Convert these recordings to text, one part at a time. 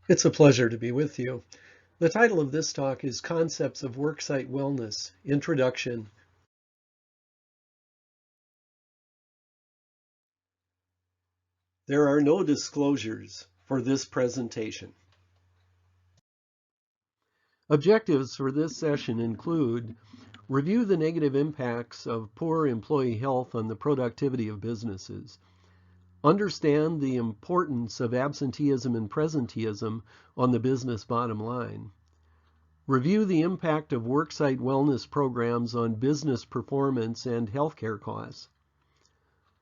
It's a pleasure to be with you. The title of this talk is Concepts of Worksite Wellness, Introduction. There are no disclosures for this presentation. Objectives for this session include review the negative impacts of poor employee health on the productivity of businesses, understand the importance of absenteeism and presenteeism on the business bottom line, review the impact of worksite wellness programs on business performance and healthcare costs.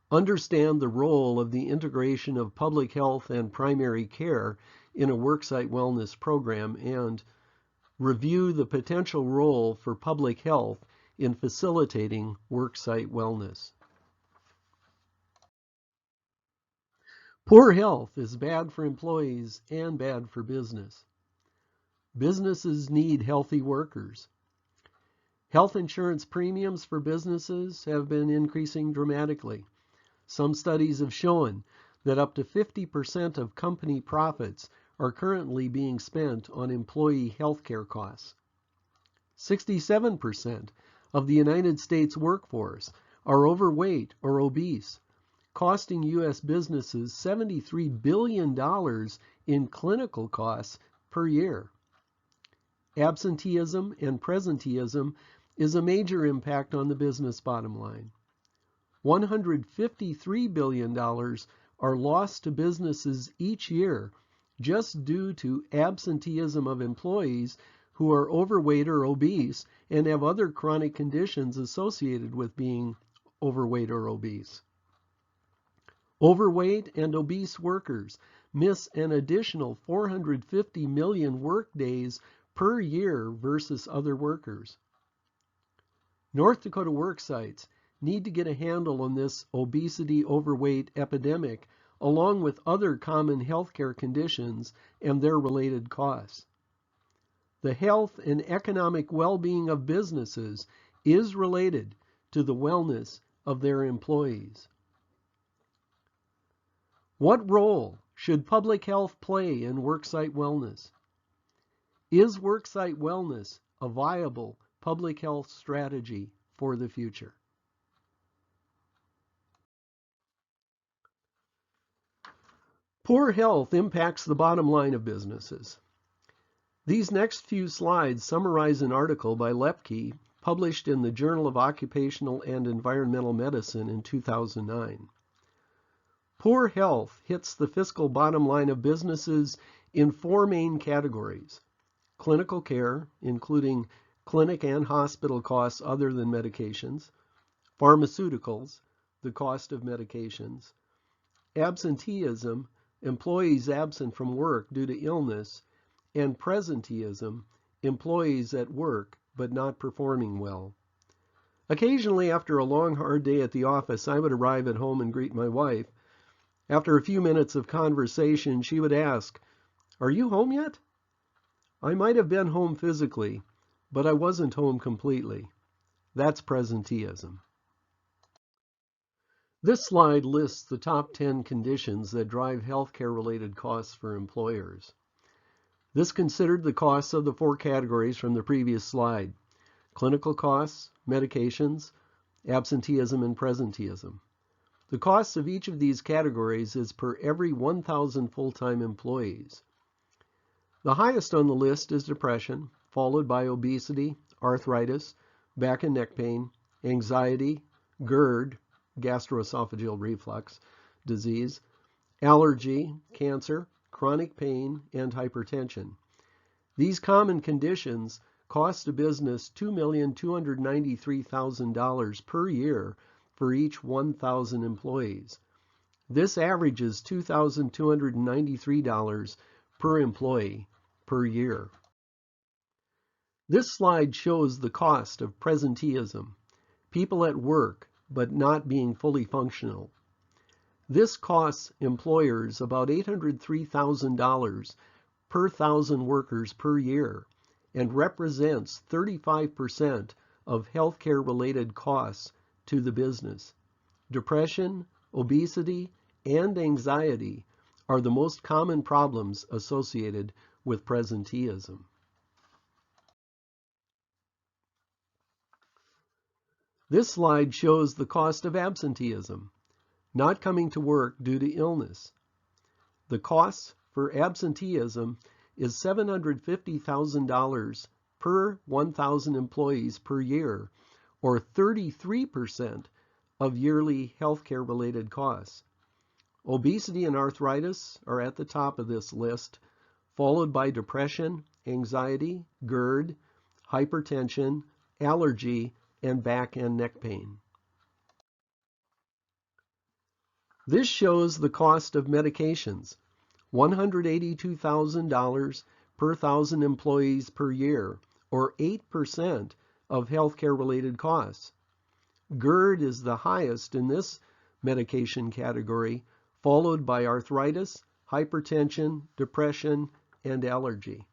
Understand the role of the integration of public health and primary care in a worksite wellness program, and review the potential role for public health in facilitating worksite wellness. Poor health is bad for employees and bad for business. Businesses need healthy workers. Health insurance premiums for businesses have been increasing dramatically. Some studies have shown that up to 50% of company profits are currently being spent on employee health care costs. 67% of the United States workforce are overweight or obese, costing U.S. businesses $73 billion in clinical costs per year. Absenteeism and presenteeism is a major impact on the business bottom line. $153 billion are lost to businesses each year just due to absenteeism of employees who are overweight or obese and have other chronic conditions associated with being overweight or obese. Overweight and obese workers miss an additional 450 million workdays per year versus other workers. North Dakota worksites need to get a handle on this obesity overweight epidemic, along with other common healthcare conditions and their related costs. The health and economic well-being of businesses is related to the wellness of their employees. What role should public health play in worksite wellness? Is worksite wellness a viable public health strategy for the future? Poor health impacts the bottom line of businesses. These next few slides summarize an article by Lepke published in the Journal of Occupational and Environmental Medicine in 2009. Poor health hits the fiscal bottom line of businesses in four main categories: clinical care, including clinic and hospital costs other than medications; pharmaceuticals, the cost of medications; absenteeism, employees absent from work due to illness; and presenteeism, employees at work but not performing well. Occasionally, after a long, hard day at the office, I would arrive at home and greet my wife. After a few minutes of conversation, she would ask, "Are you home yet?" I might have been home physically, but I wasn't home completely. That's presenteeism. This slide lists the top 10 conditions that drive healthcare-related costs for employers. This considered the costs of the four categories from the previous slide: clinical costs, medications, absenteeism, and presenteeism. The cost of each of these categories is per every 1,000 full-time employees. The highest on the list is depression, followed by obesity, arthritis, back and neck pain, anxiety, GERD, gastroesophageal reflux disease, allergy, cancer, chronic pain, and hypertension. These common conditions cost a business $2,293,000 per year for each 1,000 employees. This averages $2,293 per employee per year. This slide shows the cost of presenteeism, people at work but not being fully functional. This costs employers about $803,000 per 1,000 workers per year and represents 35% of healthcare-related costs to the business. Depression, obesity, and anxiety are the most common problems associated with presenteeism. This slide shows the cost of absenteeism, not coming to work due to illness. The cost for absenteeism is $750,000 per 1,000 employees per year, or 33% of yearly healthcare-related costs. Obesity and arthritis are at the top of this list, followed by depression, anxiety, GERD, hypertension, allergy, and back and neck pain. This shows the cost of medications, $182,000 per 1,000 employees per year, or 8% of healthcare-related costs. GERD is the highest in this medication category, followed by arthritis, hypertension, depression, and allergy.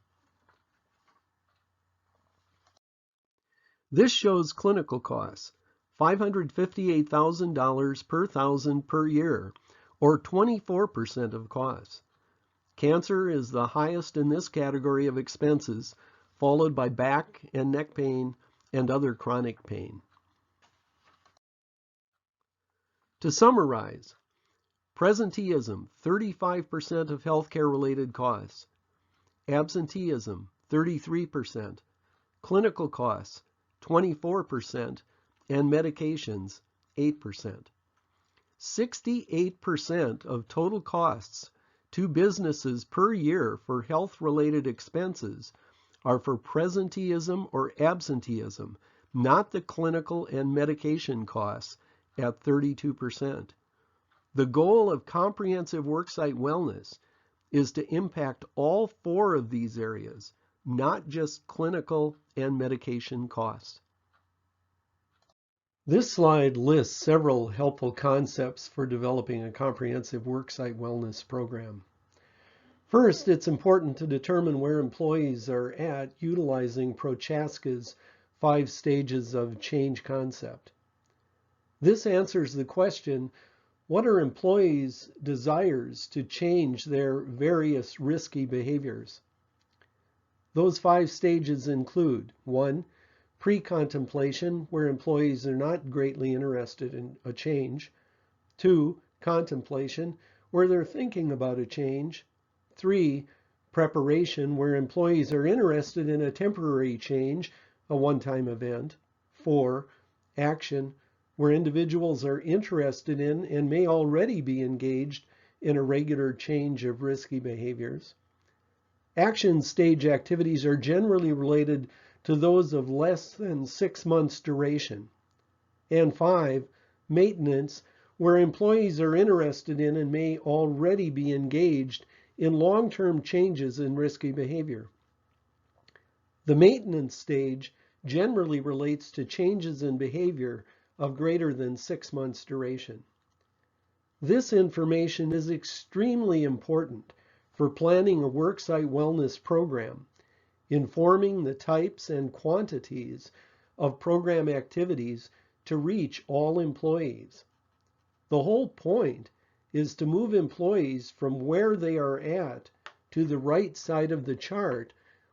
This shows clinical costs, $558,000 per 1,000 per year, or 24% of costs. Cancer is the highest in this category of expenses, followed by back and neck pain and other chronic pain. To summarize, presenteeism, 35% of healthcare-related costs. Absenteeism, 33%. Clinical costs, 24%. And medications, 8%. 68% of total costs to businesses per year for health-related expenses are for presenteeism or absenteeism, not the clinical and medication costs at 32%. The goal of comprehensive worksite wellness is to impact all four of these areas, not just clinical and medication costs. This slide lists several helpful concepts for developing a comprehensive worksite wellness program. First, it's important to determine where employees are at utilizing Prochaska's 5 stages of change concept. This answers the question, what are employees' desires to change their various risky behaviors? Those 5 stages include 1. Pre-contemplation, where employees are not greatly interested in a change. 2. Contemplation, where they're thinking about a change. 3. Preparation, where employees are interested in a temporary change, a one-time event. 4. Action, where individuals are interested in and may already be engaged in a regular change of risky behaviors. Action stage activities are generally related to those of less than 6 months duration. And 5, maintenance, where employees are interested in and may already be engaged in long-term changes in risky behavior. The maintenance stage generally relates to changes in behavior of greater than 6 months duration. This information is extremely important for planning a worksite wellness program, informing the types and quantities of program activities to reach all employees. The whole point is to move employees from where they are at to the right side of the chart,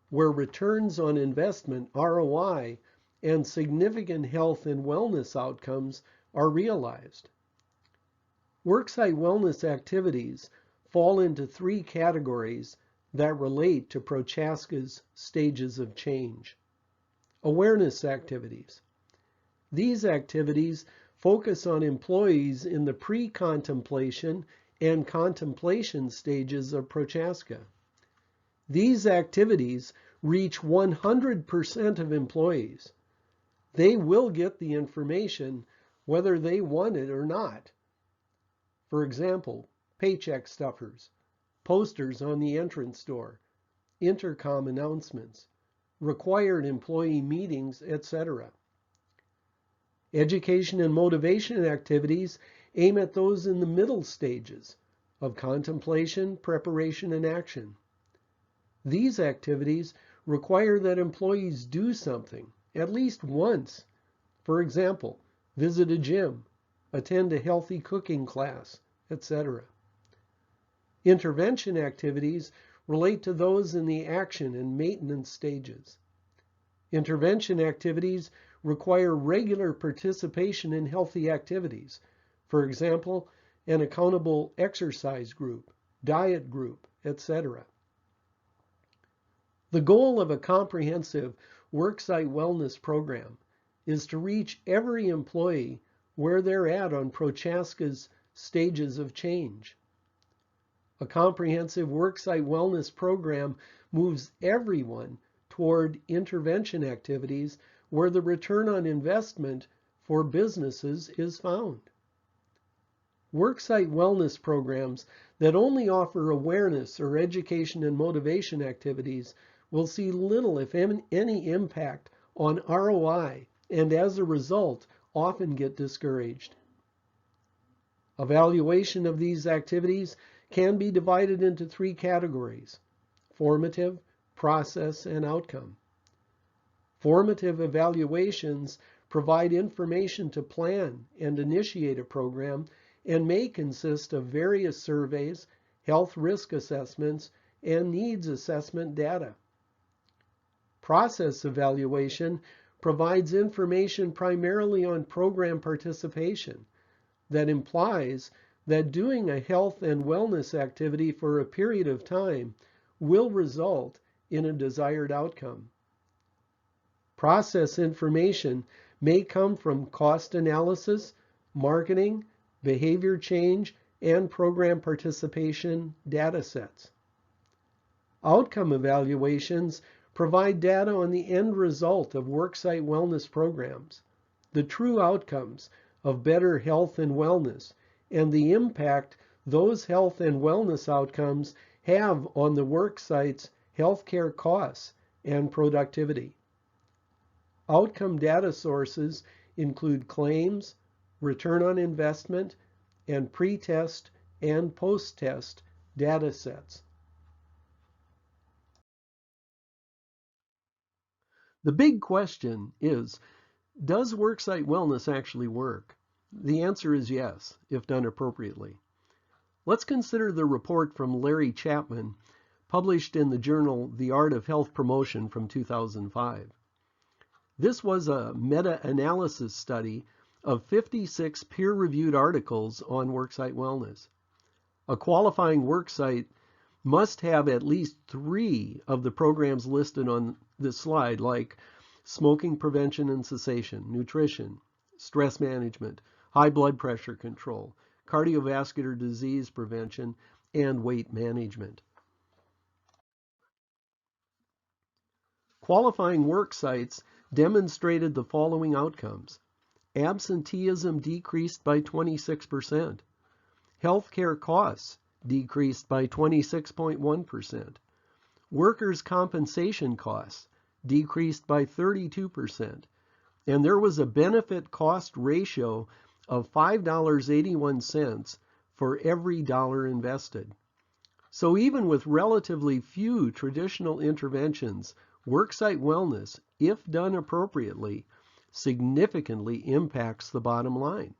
where returns on investment, ROI, and significant health and wellness outcomes are realized. Worksite wellness activities fall into 3 categories that relate to Prochaska's stages of change. Awareness activities. These activities focus on employees in the pre-contemplation and contemplation stages of Prochaska. These activities reach 100% of employees. They will get the information whether they want it or not. For example, paycheck stuffers, posters on the entrance door, intercom announcements, required employee meetings, etc. Education and motivation activities aim at those in the middle stages of contemplation, preparation, and action. These activities require that employees do something at least once. For example, visit a gym, attend a healthy cooking class, etc. Intervention activities relate to those in the action and maintenance stages. Intervention activities require regular participation in healthy activities. For example, an accountable exercise group, diet group, etc. The goal of a comprehensive worksite wellness program is to reach every employee where they're at on Prochaska's stages of change. A comprehensive worksite wellness program moves everyone toward intervention activities where the return on investment for businesses is found. Worksite wellness programs that only offer awareness or education and motivation activities will see little, if any, impact on ROI, and as a result, often get discouraged. Evaluation of these activities can be divided into three categories: formative, process, and outcome. Formative evaluations provide information to plan and initiate a program and may consist of various surveys, health risk assessments, and needs assessment data. Process evaluation provides information primarily on program participation that implies that doing a health and wellness activity for a period of time will result in a desired outcome. Process information may come from cost analysis, marketing, behavior change, and program participation data sets. Outcome evaluations provide data on the end result of worksite wellness programs, the true outcomes of better health and wellness, and the impact those health and wellness outcomes have on the worksite's healthcare costs and productivity. Outcome data sources include claims, return on investment, and pre-test and post-test data sets. The big question is, does worksite wellness actually work? The answer is yes, if done appropriately. Let's consider the report from Larry Chapman, published in the journal The Art of Health Promotion from 2005. This was a meta-analysis study of 56 peer-reviewed articles on worksite wellness. A qualifying worksite must have at least 3 of the programs listed on this slide, like smoking prevention and cessation, nutrition, stress management, high blood pressure control, cardiovascular disease prevention, and weight management. Qualifying worksites demonstrated the following outcomes. Absenteeism decreased by 26%. Healthcare costs decreased by 26.1%. Workers' compensation costs decreased by 32%. And there was a benefit cost ratio of $5.81 for every dollar invested. So even with relatively few traditional interventions, worksite wellness, if done appropriately, significantly impacts the bottom line.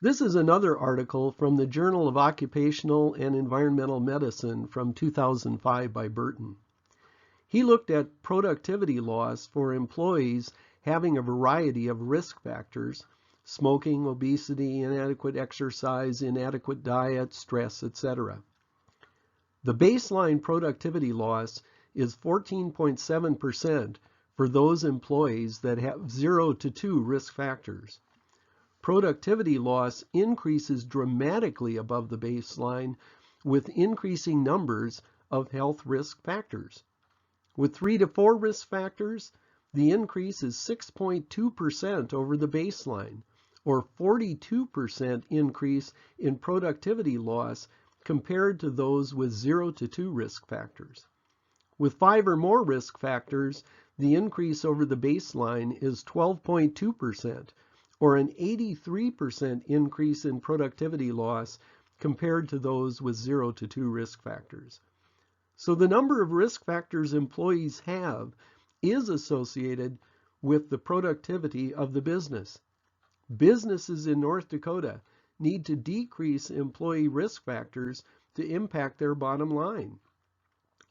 This is another article from the Journal of Occupational and Environmental Medicine from 2005 by Burton. He looked at productivity loss for employees having a variety of risk factors: smoking, obesity, inadequate exercise, inadequate diet, stress, etc. The baseline productivity loss is 14.7% for those employees that have 0 to 2 risk factors. Productivity loss increases dramatically above the baseline with increasing numbers of health risk factors. With 3 to 4 risk factors, the increase is 6.2% over the baseline, or 42% increase in productivity loss compared to those with 0 to 2 risk factors. With 5 or more risk factors, the increase over the baseline is 12.2%, or an 83% increase in productivity loss compared to those with 0 to 2 risk factors. So the number of risk factors employees have is associated with the productivity of the business. Businesses in North Dakota need to decrease employee risk factors to impact their bottom line.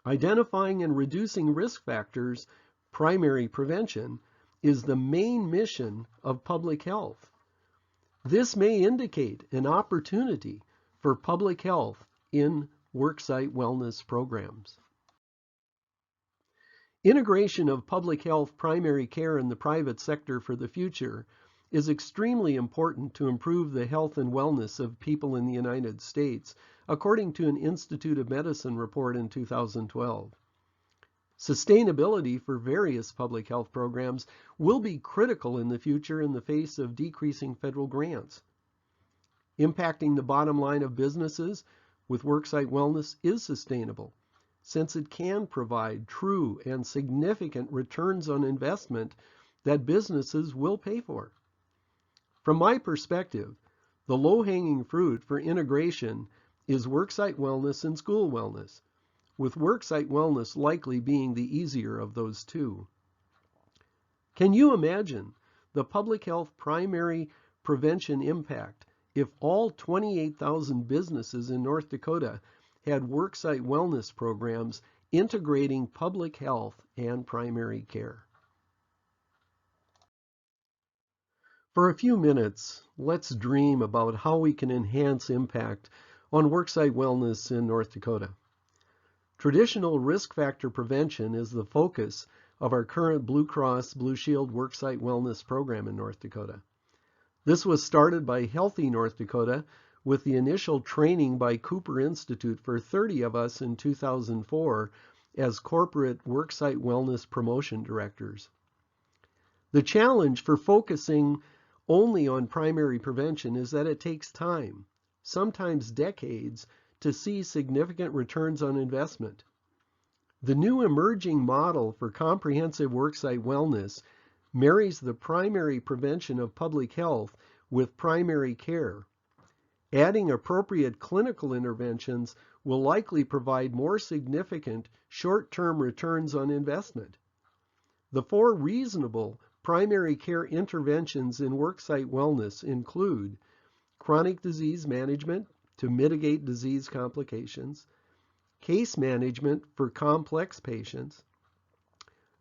Identifying and reducing risk factors, primary prevention, is the main mission of public health. This may indicate an opportunity for public health in worksite wellness programs. Integration of public health primary care in the private sector for the future is extremely important to improve the health and wellness of people in the United States, according to an Institute of Medicine report in 2012. Sustainability for various public health programs will be critical in the future in the face of decreasing federal grants. Impacting the bottom line of businesses with worksite wellness is sustainable, since it can provide true and significant returns on investment that businesses will pay for. From my perspective, the low-hanging fruit for integration is worksite wellness and school wellness, with worksite wellness likely being the easier of those two. Can you imagine the public health primary prevention impact if all 28,000 businesses in North Dakota had worksite wellness programs integrating public health and primary care? For a few minutes, let's dream about how we can enhance impact on worksite wellness in North Dakota. Traditional risk factor prevention is the focus of our current Blue Cross Blue Shield worksite wellness program in North Dakota. This was started by Healthy North Dakota with the initial training by Cooper Institute for 30 of us in 2004 as corporate worksite wellness promotion directors. The challenge for focusing only on primary prevention is that it takes time, sometimes decades, to see significant returns on investment. The new emerging model for comprehensive worksite wellness marries the primary prevention of public health with primary care. Adding appropriate clinical interventions will likely provide more significant short-term returns on investment. The 4 reasonable primary care interventions in worksite wellness include chronic disease management to mitigate disease complications, case management for complex patients,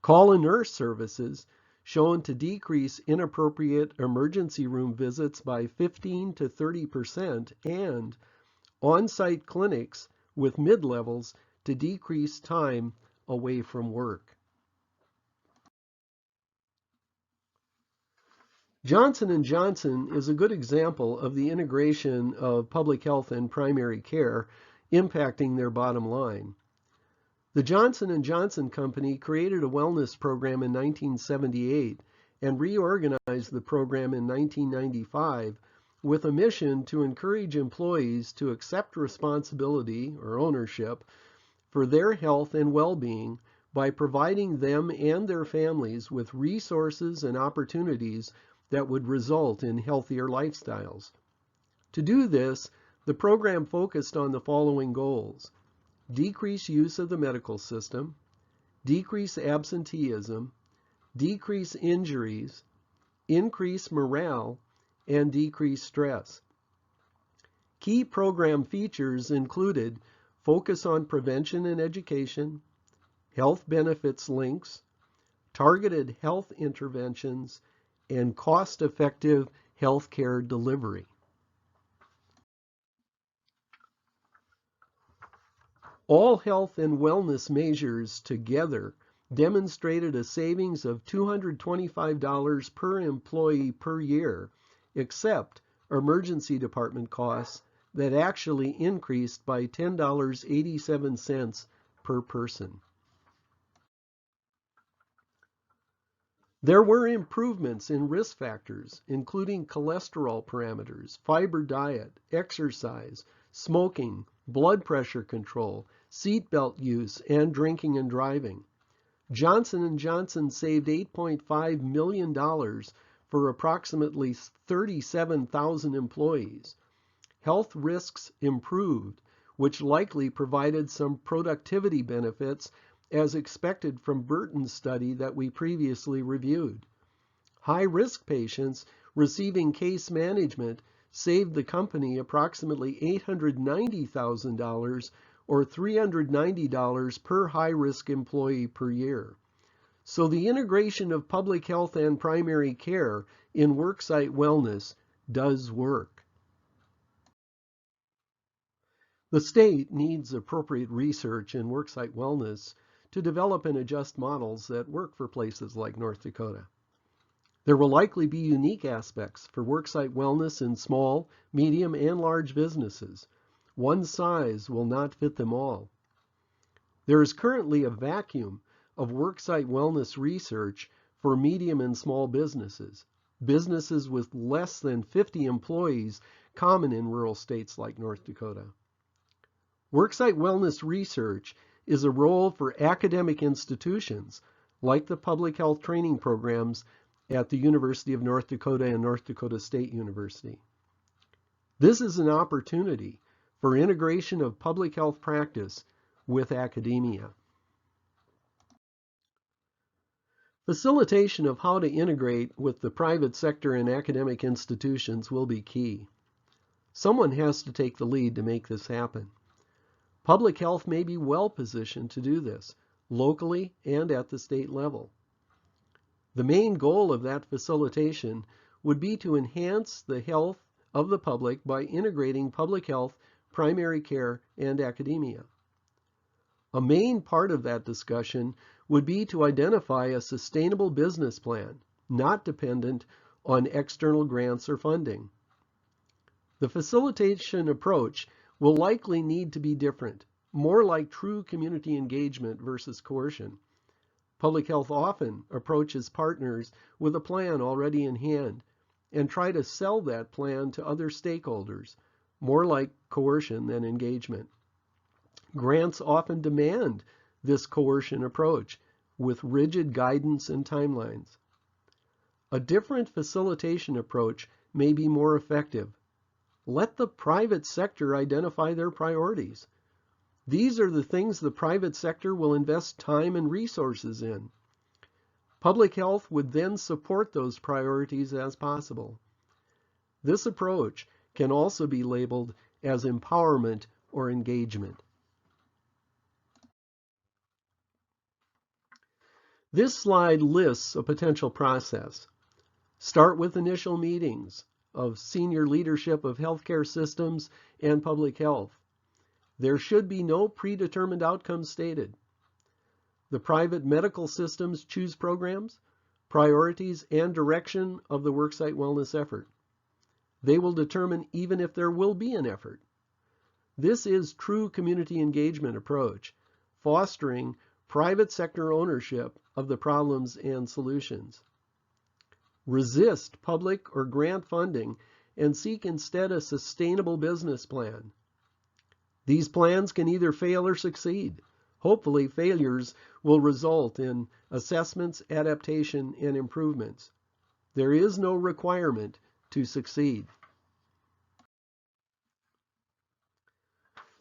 call a nurse services shown to decrease inappropriate emergency room visits by 15 to 30%, and on-site clinics with mid-levels to decrease time away from work. Johnson & Johnson is a good example of the integration of public health and primary care impacting their bottom line. The Johnson & Johnson Company created a wellness program in 1978 and reorganized the program in 1995 with a mission to encourage employees to accept responsibility or ownership for their health and well-being by providing them and their families with resources and opportunities that would result in healthier lifestyles. To do this, the program focused on the following goals: decrease use of the medical system, decrease absenteeism, decrease injuries, increase morale, and decrease stress. Key program features included focus on prevention and education, health benefits links, targeted health interventions, and cost-effective health care delivery. All health and wellness measures together demonstrated a savings of $225 per employee per year, except emergency department costs that actually increased by $10.87 per person. There were improvements in risk factors, including cholesterol parameters, fiber diet, exercise, smoking, blood pressure control, seatbelt use, and drinking and driving. Johnson & Johnson saved $8.5 million for approximately 37,000 employees. Health risks improved, which likely provided some productivity benefits as expected from Burton's study that we previously reviewed. High-risk patients receiving case management saved the company approximately $890,000 or $390 per high-risk employee per year. So the integration of public health and primary care in worksite wellness does work. The state needs appropriate research in worksite wellness to develop and adjust models that work for places like North Dakota. There will likely be unique aspects for worksite wellness in small, medium, and large businesses. One size will not fit them all. There is currently a vacuum of worksite wellness research for medium and small businesses, businesses with less than 50 employees, common in rural states like North Dakota. Worksite wellness research is a role for academic institutions like the public health training programs at the University of North Dakota and North Dakota State University. This is an opportunity for integration of public health practice with academia. Facilitation of how to integrate with the private sector and academic institutions will be key. Someone has to take the lead to make this happen. Public health may be well positioned to do this, locally and at the state level. The main goal of that facilitation would be to enhance the health of the public by integrating public health, primary care, and academia. A main part of that discussion would be to identify a sustainable business plan, not dependent on external grants or funding. The facilitation approach will likely need to be different, more like true community engagement versus coercion. Public health often approaches partners with a plan already in hand and try to sell that plan to other stakeholders, more like coercion than engagement. Grants often demand this coercion approach with rigid guidance and timelines. A different facilitation approach may be more effective. Let the private sector identify their priorities. These are the things the private sector will invest time and resources in. Public health would then support those priorities as possible. This approach can also be labeled as empowerment or engagement. This slide lists a potential process. Start with initial meetings of senior leadership of healthcare systems and public health. There should be no predetermined outcomes stated. The private medical systems choose programs, priorities, and direction of the worksite wellness effort. They will determine even if there will be an effort. This is true community engagement approach, fostering private sector ownership of the problems and solutions. Resist public or grant funding and seek instead a sustainable business plan. These plans can either fail or succeed. Hopefully, failures will result in assessments, adaptation, and improvements. There is no requirement to succeed.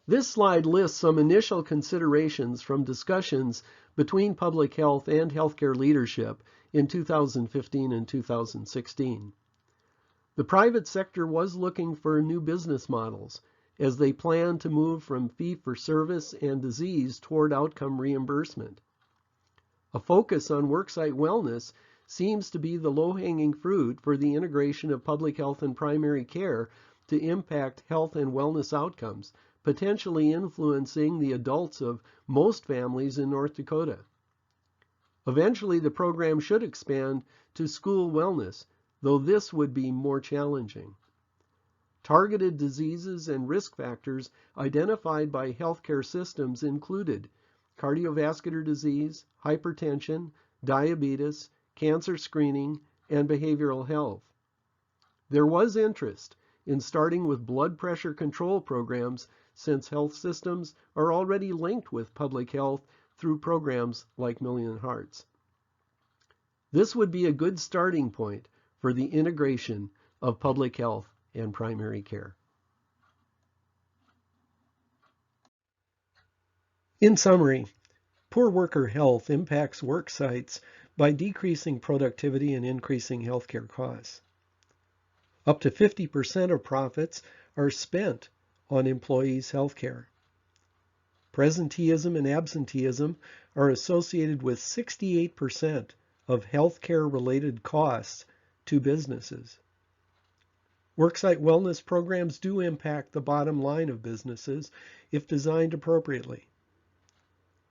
This slide lists some initial considerations from discussions between public health and healthcare leadership in 2015 and 2016. The private sector was looking for new business models as they planned to move from fee-for-service and disease toward outcome reimbursement. A focus on worksite wellness seems to be the low-hanging fruit for the integration of public health and primary care to impact health and wellness outcomes, potentially influencing the adults of most families in North Dakota. Eventually, the program should expand to school wellness, though this would be more challenging. Targeted diseases and risk factors identified by healthcare systems included cardiovascular disease, hypertension, diabetes, cancer screening, and behavioral health. There was interest in starting with blood pressure control programs since health systems are already linked with public health through programs like Million Hearts. This would be a good starting point for the integration of public health and primary care. In summary, poor worker health impacts work sites by decreasing productivity and increasing healthcare costs. Up to 50% of profits are spent on employees' health care. Presenteeism and absenteeism are associated with 68% of healthcare-related costs to businesses. Worksite wellness programs do impact the bottom line of businesses if designed appropriately.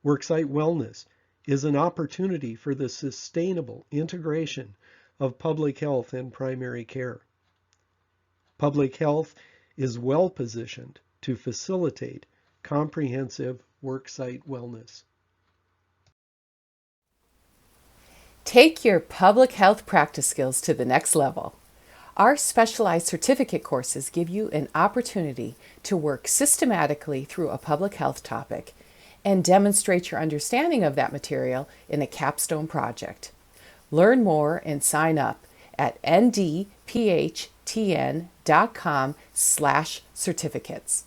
Worksite wellness is an opportunity for the sustainable integration of public health and primary care. Public health is well positioned to facilitate comprehensive worksite wellness. Take your public health practice skills to the next level. Our specialized certificate courses give you an opportunity to work systematically through a public health topic and demonstrate your understanding of that material in a capstone project. Learn more and sign up at ndphtn.com/certificates.